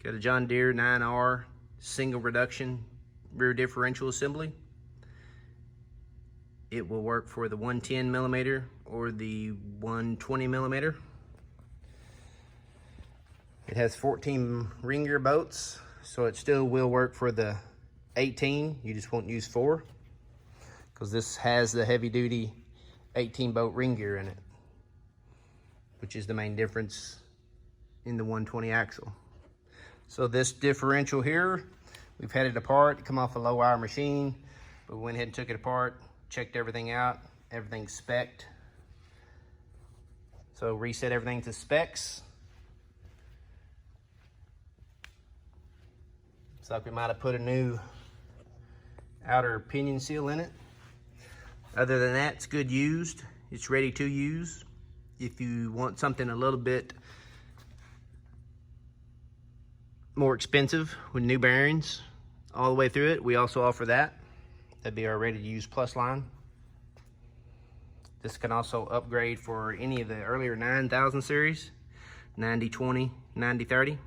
Got a John Deere 9R single reduction rear differential assembly. It will work for the 110 millimeter or the 120 millimeter. It has 14 ring gear bolts, so it still will work for the 18. You just won't use 4 because this has the heavy duty 18 bolt ring gear in it, which is the main difference in the 120 axle. So this differential here, we've had it apart, come off a low wire machine, but we went ahead and took it apart, checked everything out, everything's spec'd. So reset everything to specs. Looks like we might have put a new outer pinion seal in it. Other than that, it's good used. It's ready to use. If you want something a little bit more expensive with new bearings all the way through it, we also offer that. That'd be our ready to use plus line. This can also upgrade for any of the earlier 9000 series, 9020, 9030.